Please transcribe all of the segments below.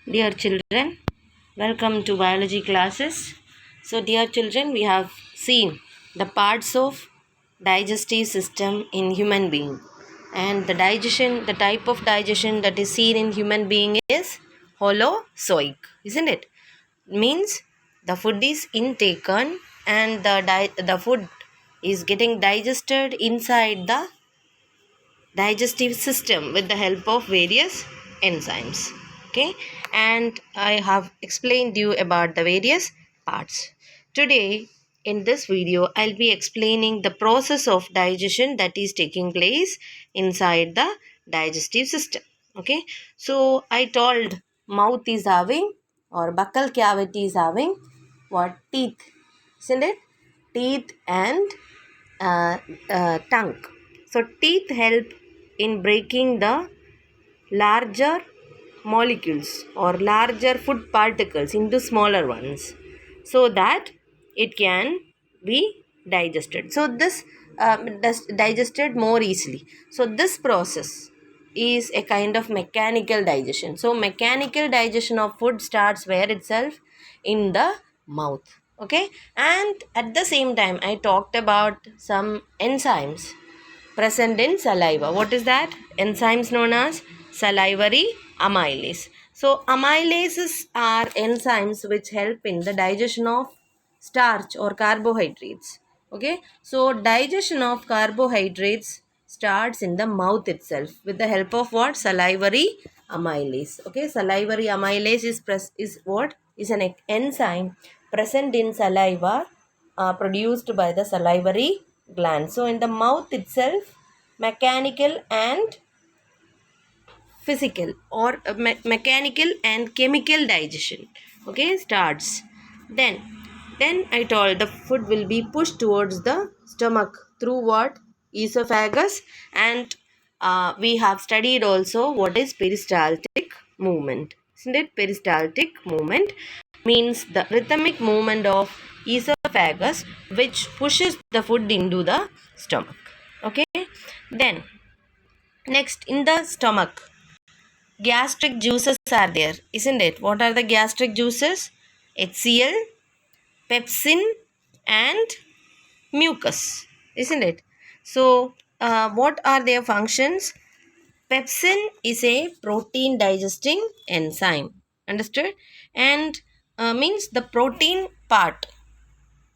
Dear children, welcome to biology classes. So, dear children, we have seen the parts of digestive system in human being, and the type of digestion that is seen in human being is holozoic, isn't it? Means the food is intaken and the food is getting digested inside the digestive system with the help of various enzymes. Okay, and I have explained you about the various parts. Today in this video I'll be explaining the process of digestion that is taking place inside the digestive system. Okay, so I told mouth is having, or buccal cavity is having, what? Teeth, isn't it? Teeth and tongue. So teeth help in breaking the larger molecules or larger food particles into smaller ones so that it can be digested. So this digested more easily. So this process is a kind of mechanical digestion. So mechanical digestion of food starts where itself? In the mouth. Okay, and at the same time I talked about some enzymes present in saliva. What is that? Enzymes known as salivary amylase. So amylases are enzymes which help in the digestion of starch or carbohydrates. Okay, so digestion of carbohydrates starts in the mouth itself with the help of what? Salivary amylase. Okay, salivary amylase is what? Is an enzyme present in saliva, produced by the salivary gland. So in the mouth itself, mechanical and physical, or mechanical and chemical digestion, okay, starts. Then I told the food will be pushed towards the stomach through what? Esophagus. And we have studied also what is peristaltic movement, isn't it? Peristaltic movement means the rhythmic movement of esophagus which pushes the food into the stomach. Okay, then next, in the stomach, gastric juices are there, isn't it? What are the gastric juices? HCl, pepsin, and mucus, isn't it? So, what are their functions? Pepsin is a protein digesting enzyme, understood? And means the protein part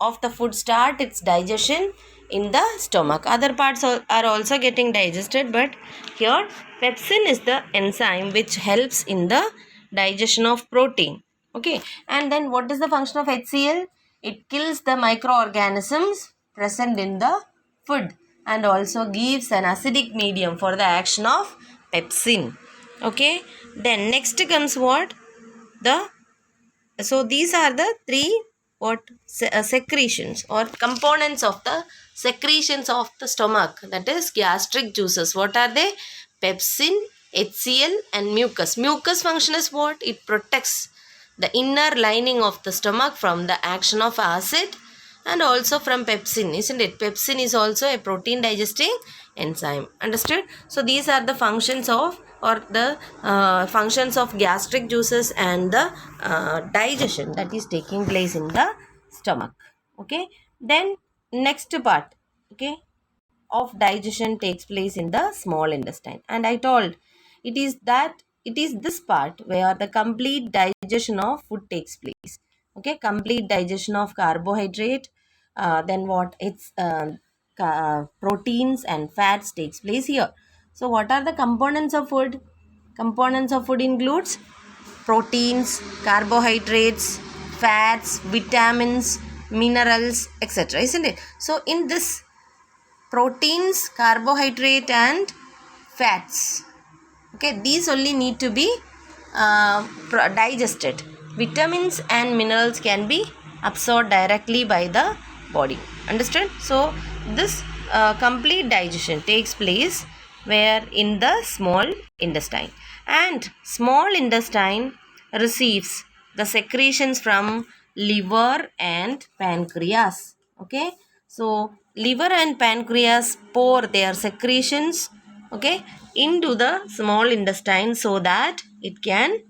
of the food start its digestion in the stomach. Other parts are also getting digested, but here pepsin is the enzyme which helps in the digestion of protein. Okay, and then what is the function of HCl? It kills the microorganisms present in the food and also gives an acidic medium for the action of pepsin. Okay, then next comes what? The So these are the three what secretions or components of the secretions of the stomach, that is gastric juices. What are they? Pepsin, HCl, and mucus. Mucus function is what? It protects the inner lining of the stomach from the action of acid and also from pepsin, isn't it? Pepsin is also a protein digesting enzyme, understood? So these are the functions of, or the functions of gastric juices and the digestion that is taking place in the stomach. Okay, then next part, okay, of digestion takes place in the small intestine, and I told it is this part where the complete digestion of food takes place. Okay, complete digestion of carbohydrate, then what? It's proteins and fats takes place here. So what are the components of food? Components of food includes proteins, carbohydrates, fats, vitamins, minerals, etc., isn't it? So in this, proteins, carbohydrate, and fats, okay, these only need to be digested. Vitamins and minerals can be absorbed directly by the body, understood? So this complete digestion takes place where? In the small intestine, and small intestine receives the secretions from liver and pancreas. Okay, so liver and pancreas pour their secretions, okay, into the small intestine so that it can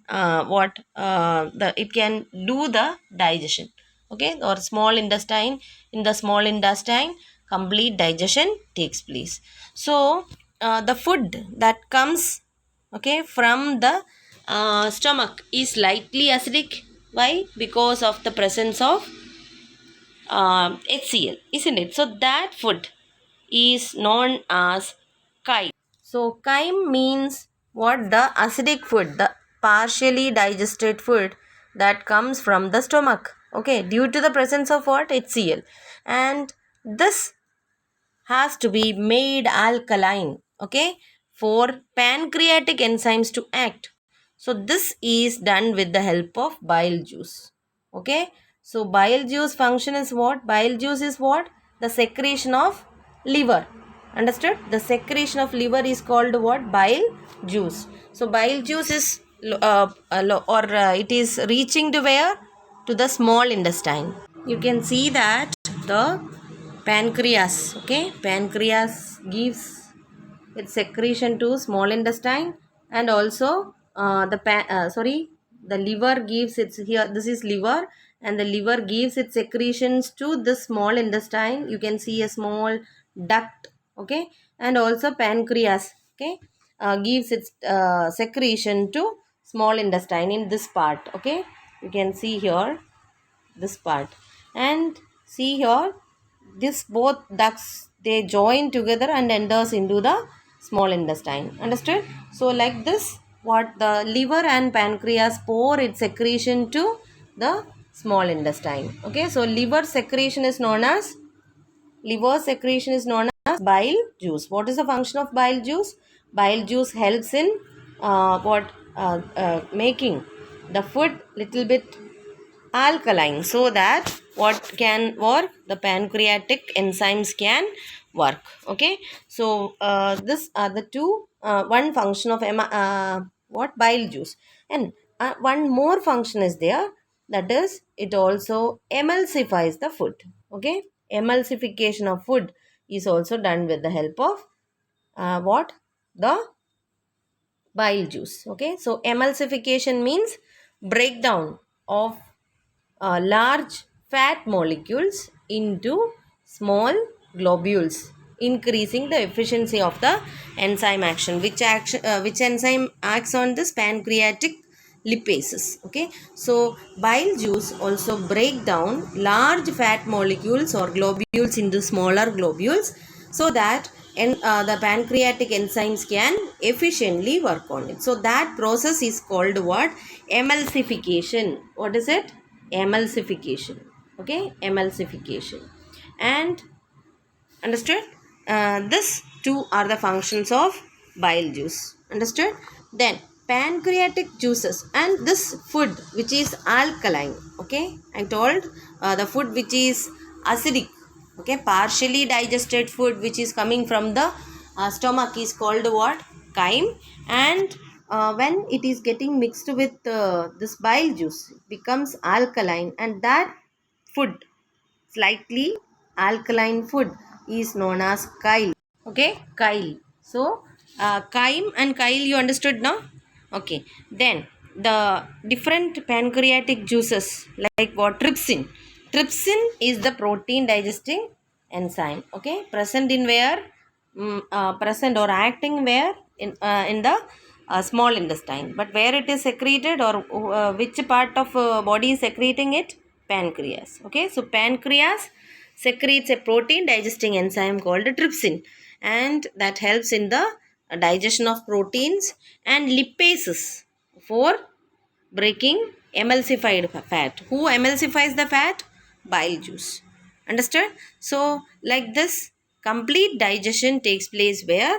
it can do the digestion. Okay, or small intestine. In the small intestine, complete digestion takes place. So the food that comes, okay, from the stomach is slightly acidic. Why? Because of the presence of HCl, isn't it? So that food is known as chyme. So chyme means what? The acidic food, the partially digested food that comes from the stomach. Okay, due to the presence of what? HCl. And this has to be made alkaline, okay, for pancreatic enzymes to act. So this is done with the help of bile juice. Okay, so bile juice function is what? Bile juice is what? The secretion of liver. Understood? The secretion of liver is called what? Bile juice. So bile juice is it is reaching to where? To the small intestine. You can see that the pancreas, okay, pancreas gives its secretion to small intestine, and also the liver gives its, here this is liver, and the liver gives its secretions to the small intestine. You can see a small duct, okay, and also pancreas, okay, gives its secretion to small intestine in this part. Okay, you can see here this part, and see here this both ducts, they join together and enters into the small intestine. Understood? So like this, what the liver and pancreas pour its secretion to the small intestine. Okay, so liver secretion is known as bile juice. What is the function of bile juice? Bile juice helps in making the food little bit alkaline, so that what can work? The pancreatic enzymes can work. Okay, so this are the two one function of bile juice, and one more function is there, that is it also emulsifies the food. Okay, emulsification of food is also done with the help of the bile juice. Okay, so emulsification means breakdown of large fat molecules into small globules, increasing the efficiency of the enzyme action. Which enzyme acts on this? Pancreatic lipases. Okay, so bile juice also break down large fat molecules or globules into smaller globules, so that the pancreatic enzymes can efficiently work on it. So that process is called what? Emulsification. What is it? Emulsification. Okay, emulsification. And understood? This two are the functions of bile juice. Understood? Then pancreatic juices and this food which is alkaline. Okay, I told the food which is acidic. Okay, partially digested food which is coming from the stomach is called what? Chyme. And when it is getting mixed with this bile juice, it becomes alkaline, and that food, slightly alkaline food, is known as chyle. Okay, chyle. So chyme and chyle, you understood now? Okay, then the different pancreatic juices, like what? Trypsin is the protein digesting enzyme. Okay, present in where? Present or acting where? In the small intestine. But where it is secreted, or which part of body is secreting it? Pancreas. Okay, so pancreas secretes a protein digesting enzyme called trypsin, and that helps in the digestion of proteins, and lipases for breaking emulsified fat. Who emulsifies the fat? Bile juice. Understood? So like this, complete digestion takes place where?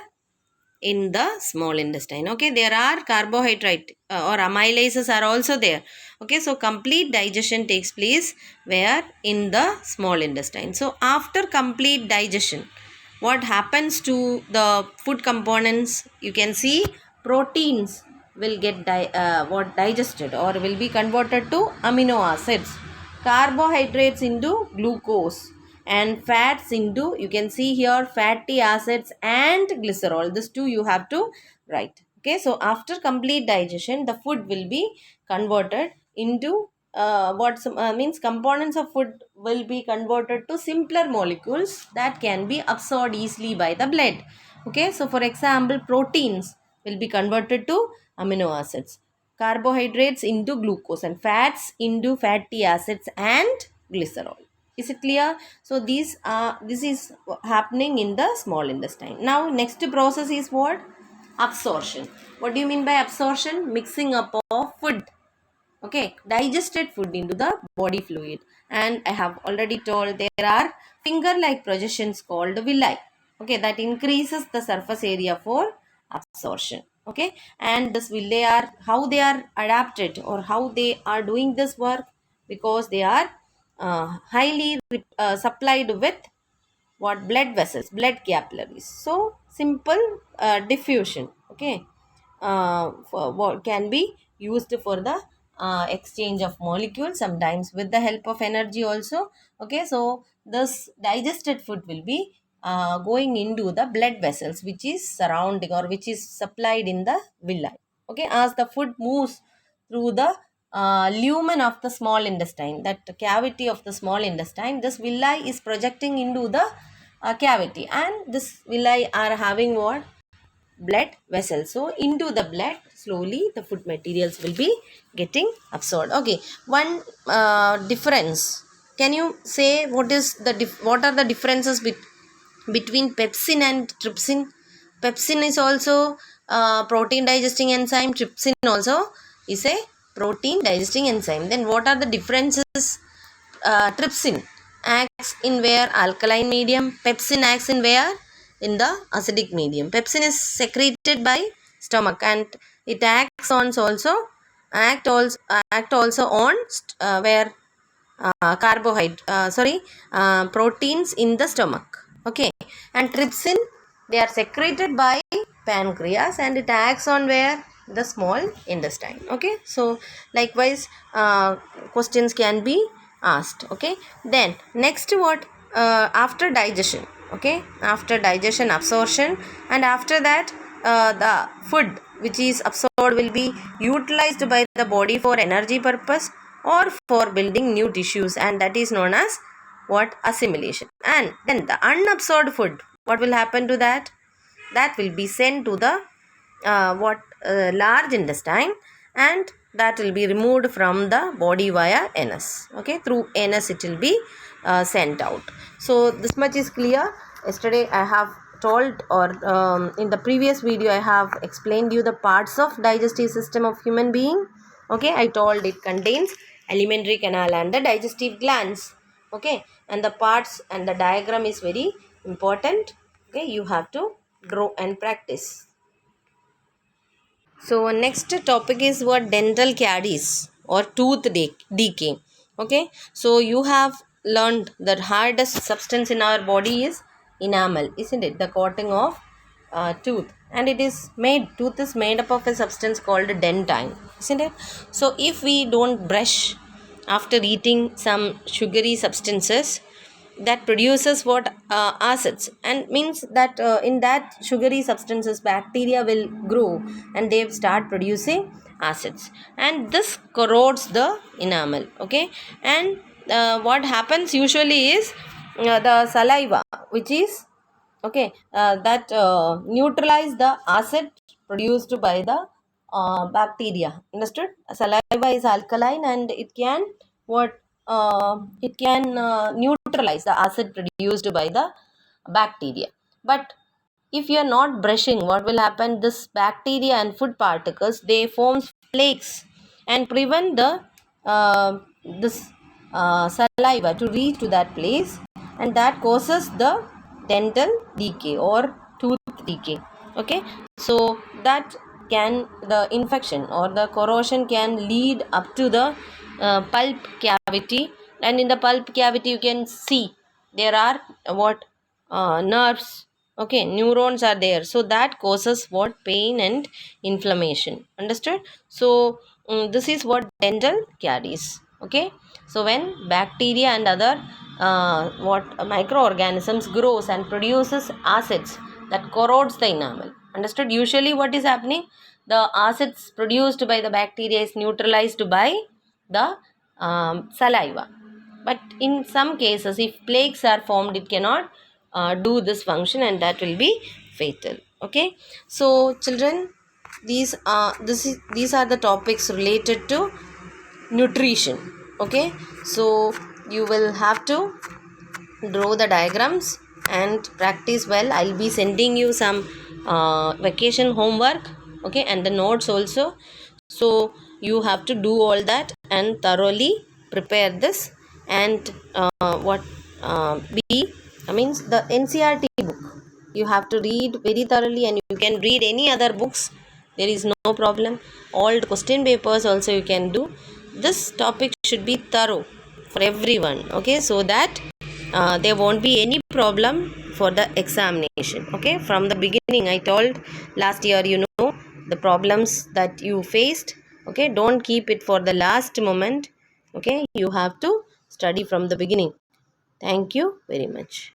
In the small intestine. Okay, there are carbohydrate or amylases are also there. Okay, so complete digestion takes place where? In the small intestine. So after complete digestion, what happens to the food components? You can see proteins will get digested, or will be converted to amino acids, carbohydrates into glucose, and fats into, you can see here, fatty acids and glycerol. This two you have to write. Okay, so after complete digestion, the food will be converted into means components of food will be converted to simpler molecules that can be absorbed easily by the blood. Okay, so for example, proteins will be converted to amino acids, carbohydrates into glucose, and fats into fatty acids and glycerol. Is it clear? So this is happening in the small intestine. Now next process is what? Absorption. What do you mean by absorption? Mixing up of food. Okay, digested food into the body fluid. And I have already told there are finger like projections called villi. Okay, that increases the surface area for absorption. Okay, and this villi are how they are adapted or how they are doing this work, because they are highly supplied with what? Blood vessels, blood capillaries. So simple diffusion, okay, for what can be used for the exchange of molecules, sometimes with the help of energy also. Okay, so this digested food will be going into the blood vessels which is surrounding or which is supplied in the villi. Okay, as the food moves through the lumen of the small intestine, that cavity of the small intestine, this villi is projecting into the cavity, and this villi are having what? Blood vessels. So into the blood slowly the food materials will be getting absorbed. Okay, one difference. Can you say what are the differences between pepsin and trypsin? Pepsin is also protein digesting enzyme. Trypsin also is a protein digesting enzyme. Then what are the differences? Trypsin acts in where? Alkaline medium. Pepsin acts in where? In the acidic medium. Pepsin is secreted by stomach, and it acts on also act also on where proteins in the stomach. Okay, and trypsin, they are secreted by pancreas, and it acts on where? The small intestine. Okay, so likewise questions can be asked. Okay, then next what? After digestion. Okay, after digestion, absorption, and after that the food which is absorbed will be utilized by the body for energy purpose or for building new tissues, and that is known as what? Assimilation. And then the unabsorbed food, what will happen to that? That will be sent to the large intestine, and that will be removed from the body via anus. Okay, through anus it will be sent out. So this much is clear. Yesterday I have told, or in the previous video I have explained you the parts of digestive system of human being. Okay, I told it contains alimentary canal and the digestive glands. Okay, and the parts and the diagram is very important. Okay, you have to draw and practice. So next topic is what? Dental caries or tooth decay. Okay, so you have learned that hardest substance in our body is enamel, isn't it? The coating of tooth, and tooth is made up of a substance called dentine, isn't it? So if we don't brush after eating some sugary substances, that produces what? Acids, and means that in that sugary substances bacteria will grow, and they start producing acids, and this corrodes the enamel. Okay, and what happens usually is the saliva which is that neutralize the acid produced by the bacteria. Understood? Saliva is alkaline, and it can neutralize the acid produced by the bacteria. But if you are not brushing, what will happen? This bacteria and food particles, they form flakes and prevent the this saliva to reach to that place, and that causes the dental decay or tooth decay. Okay, so that can the infection or the corrosion can lead up to the pulp cavity, and in the pulp cavity you can see there are what? Nerves. Okay, neurons are there, so that causes what? Pain and inflammation. Understood? So this is what dental caries. Okay, so when bacteria and other microorganisms grows and produces acids that corrodes the enamel. Understood? Usually what is happening? the acids produced by the bacteria is neutralized by the saliva. But in some cases, if plaques are formed, it cannot do this function, and that will be fatal. Okay, so children, these are the topics related to nutrition. Okay, so you will have to draw the diagrams and practice well. I'll be sending you some vacation homework, okay, and the notes also. So you have to do all that and thoroughly prepare this. And what be I means the NCRT book you have to read very thoroughly, and you can read any other books, there is no problem. All the question papers also you can do. This topic should be thorough for everyone, okay, so that there won't be any problem for the examination. Okay, from the beginning I told last year, the problems that you faced. Okay, don't keep it for the last moment. Okay, you have to study from the beginning. Thank you very much.